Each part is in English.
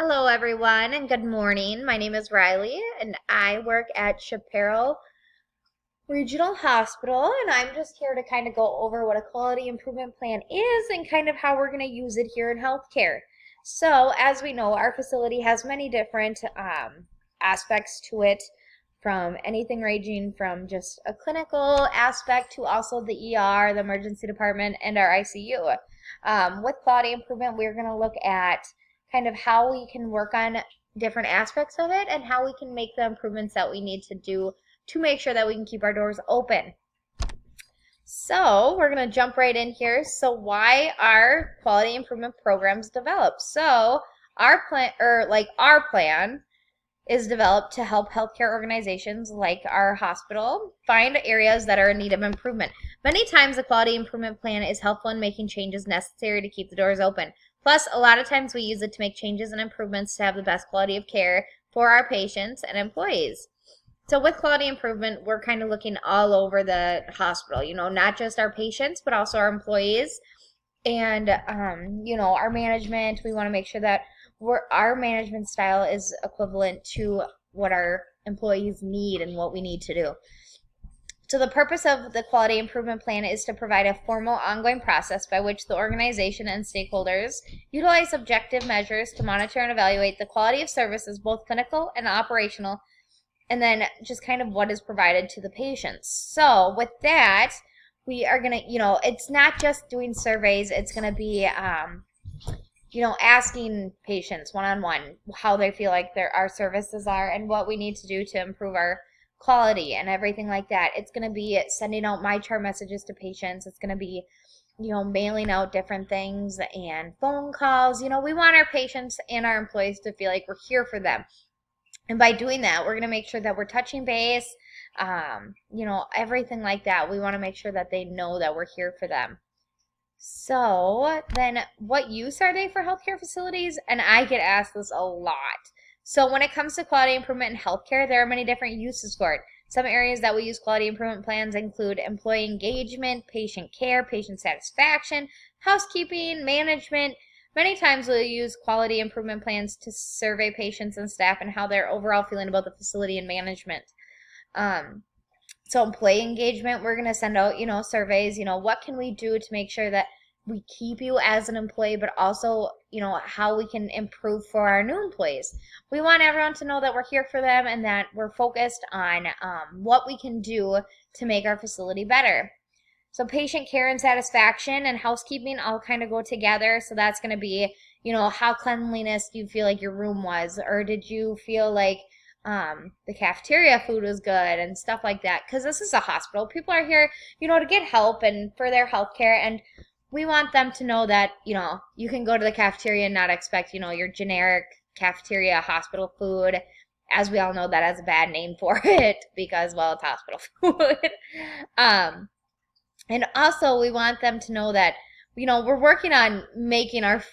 Hello, everyone, and good morning. My name is Riley, and I work at Chaparral Regional Hospital, and I'm just here to kind of go over what a quality improvement plan is and kind of how we're going to use it here in healthcare. So, as we know, our facility has many different aspects to it, from anything ranging from just a clinical aspect to also the ER, the emergency department, and our ICU. With quality improvement, we're going to look at kind of how we can work on different aspects of it and how we can make the improvements that we need to do to make sure that we can keep our doors open. So we're going to jump right in here. So why are quality improvement programs developed? So our plan is developed to help healthcare organizations like our hospital find areas that are in need of improvement. Many times the quality improvement plan is helpful in making changes necessary to keep the doors open. Plus, a lot of times we use it to make changes and improvements to have the best quality of care for our patients and employees. So with quality improvement, we're kind of looking all over the hospital, not just our patients, but also our employees and, our management. We want to make sure that our management style is equivalent to what our employees need and what we need to do. So the purpose of the quality improvement plan is to provide a formal ongoing process by which the organization and stakeholders utilize objective measures to monitor and evaluate the quality of services, both clinical and operational, and then just kind of what is provided to the patients. So with that, we are going to, it's not just doing surveys. It's going to be, asking patients one-on-one how they feel like our services are and what we need to do to improve our quality and everything like that. It's going to be sending out MyChart messages to patients. It's going to be, mailing out different things and phone calls. We want our patients and our employees to feel like we're here for them. And by doing that, we're going to make sure that we're touching base, everything like that. We want to make sure that they know that we're here for them. So then what use are they for healthcare facilities? And I get asked this a lot. So when it comes to quality improvement in healthcare, there are many different uses for it. Some areas that we use quality improvement plans include employee engagement, patient care, patient satisfaction, housekeeping, management. Many times we'll use quality improvement plans to survey patients and staff and how they're overall feeling about the facility and management. So employee engagement, we're going to send out, surveys, what can we do to make sure that we keep you as an employee, but also, how we can improve for our new employees. We want everyone to know that we're here for them and that we're focused on what we can do to make our facility better. So patient care and satisfaction and housekeeping all kind of go together. So that's going to be, how cleanliness do you feel like your room was? Or did you feel like the cafeteria food was good and stuff like that? Because this is a hospital. People are here, to get help and for their health care. And we want them to know that, you can go to the cafeteria and not expect, your generic cafeteria hospital food. As we all know, that has a bad name for it because, well, it's hospital food. And also we want them to know that, we're working on making our,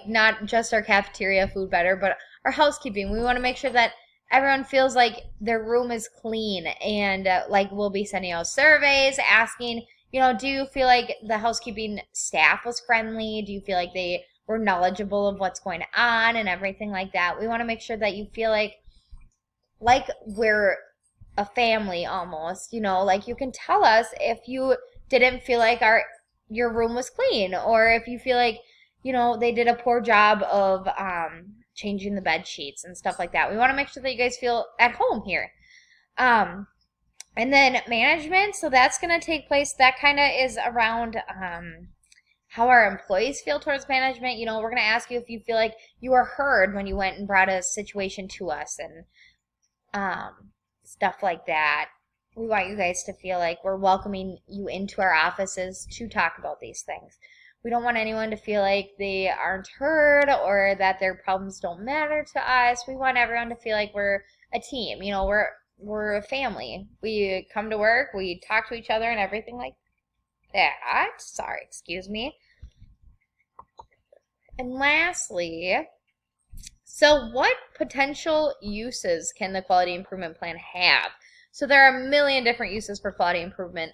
not just our cafeteria food better, but our housekeeping. We want to make sure that everyone feels like their room is clean and we'll be sending out surveys asking, do you feel like the housekeeping staff was friendly? Do you feel like they were knowledgeable of what's going on and everything like that? We want to make sure that you feel like we're a family almost, you can tell us if you didn't feel like your room was clean, or if you feel like, they did a poor job of changing the bed sheets and stuff like that. We want to make sure that you guys feel at home here. And then management, so that's going to take place, that kind of is around how our employees feel towards management. We're going to ask you if you feel like you were heard when you went and brought a situation to us and stuff like that. We want you guys to feel like we're welcoming you into our offices to talk about these things. We don't want anyone to feel like they aren't heard or that their problems don't matter to us. We want everyone to feel like we're a team. We're a family. We come to work, we talk to each other and everything like that. Sorry, excuse me. And lastly, so what potential uses can the quality improvement plan have? So there are a million different uses for quality improvement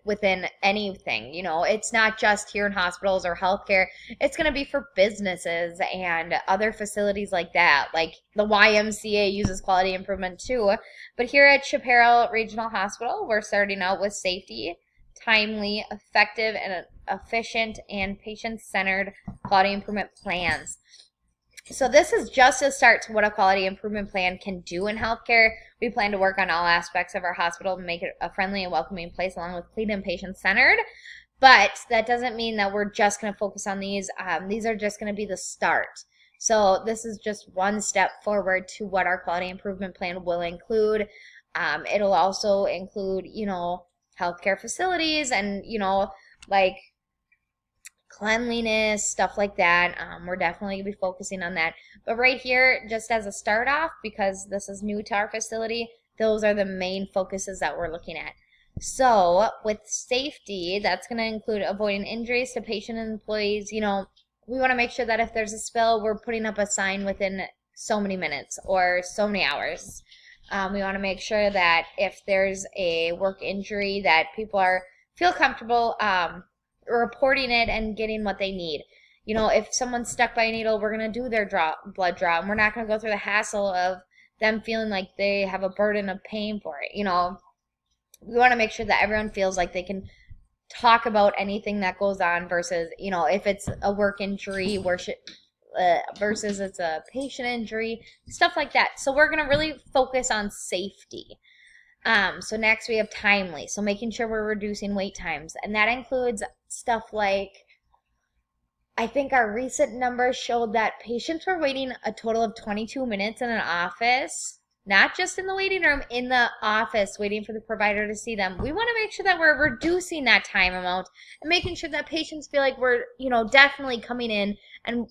within anything. You know, it's not just here in hospitals or healthcare. It's going to be for businesses and other facilities like that. Like the YMCA uses quality improvement too. But here at Chaparral Regional Hospital, we're starting out with safety, timely, effective, and efficient and patient-centered quality improvement plans. So this is just a start to what a quality improvement plan can do in healthcare. We plan to work on all aspects of our hospital to make it a friendly and welcoming place, along with clean and patient-centered. But that doesn't mean that we're just going to focus on these. These are just going to be the start. So this is just one step forward to what our quality improvement plan will include. It'll also include, you know, healthcare facilities and, you know, like cleanliness, stuff like that. We're definitely going to be focusing on that. But right here, just as a start off, because this is new to our facility, those are the main focuses that we're looking at. So with safety, that's going to include avoiding injuries to patient and employees. You know, we want to make sure that if there's a spill, we're putting up a sign within so many minutes or so many hours. We want to make sure that if there's a work injury, that people feel comfortable reporting it and getting what they need. You know, if someone's stuck by a needle, we're going to do their blood draw, and we're not going to go through the hassle of them feeling like they have a burden of paying for it. You know, we want to make sure that everyone feels like they can talk about anything that goes on versus, you know, if it's a work injury versus it's a patient injury, stuff like that. So we're going to really focus on safety. So next we have timely. So making sure we're reducing wait times. And that includes stuff like, I think our recent numbers showed that patients were waiting a total of 22 minutes in an office, not just in the waiting room, in the office waiting for the provider to see them. We want to make sure that we're reducing that time amount and making sure that patients feel like we're, you know, definitely coming in, and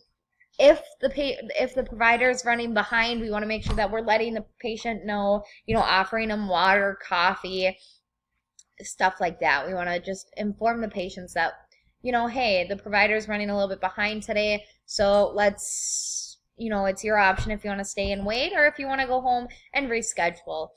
if the provider is running behind, we want to make sure that we're letting the patient know, you know, offering them water, coffee, stuff like that. We want to just inform the patients that, you know, hey, the provider's running a little bit behind today, so let's, you know, it's your option if you want to stay and wait or if you want to go home and reschedule.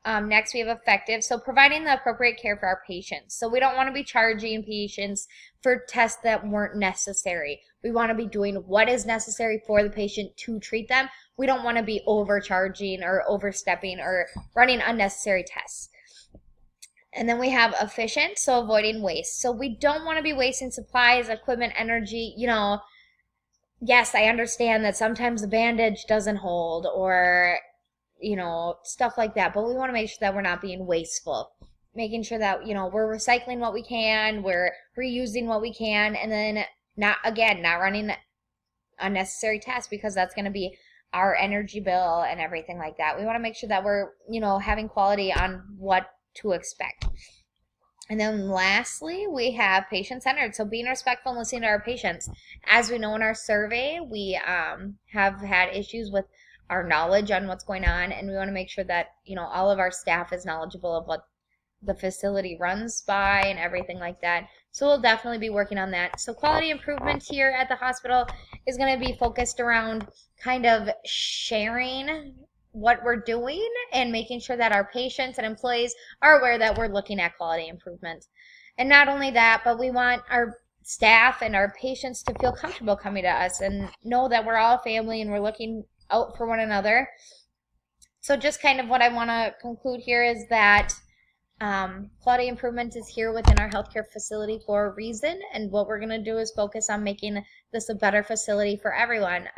Next, we have effective. So providing the appropriate care for our patients. So we don't want to be charging patients for tests that weren't necessary. We want to be doing what is necessary for the patient to treat them. We don't want to be overcharging or overstepping or running unnecessary tests. And then we have efficient, so avoiding waste. So we don't want to be wasting supplies, equipment, energy. You know, yes, I understand that sometimes the bandage doesn't hold or, you know, stuff like that. But we want to make sure that we're not being wasteful. Making sure that, you know, we're recycling what we can, we're reusing what we can, and then not running unnecessary tests, because that's going to be our energy bill and everything like that. We want to make sure that we're, you know, having quality on what to expect. And then lastly, we have patient-centered. So being respectful and listening to our patients. As we know in our survey, we have had issues with our knowledge on what's going on, and we want to make sure that, you know, all of our staff is knowledgeable of what the facility runs by and everything like that. So we'll definitely be working on that. So quality improvement here at the hospital is going to be focused around kind of sharing what we're doing and making sure that our patients and employees are aware that we're looking at quality improvement. And not only that, but we want our staff and our patients to feel comfortable coming to us and know that we're all family and we're looking out for one another. So just kind of what I want to conclude here is that quality improvement is here within our healthcare facility for a reason, and what we're going to do is focus on making this a better facility for everyone.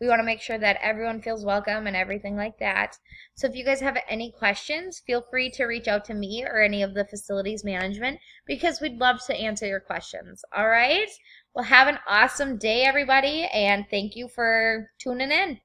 We want to make sure that everyone feels welcome and everything like that. So if you guys have any questions, feel free to reach out to me or any of the facilities management, because we'd love to answer your questions. All right? Well, have an awesome day, everybody, and thank you for tuning in.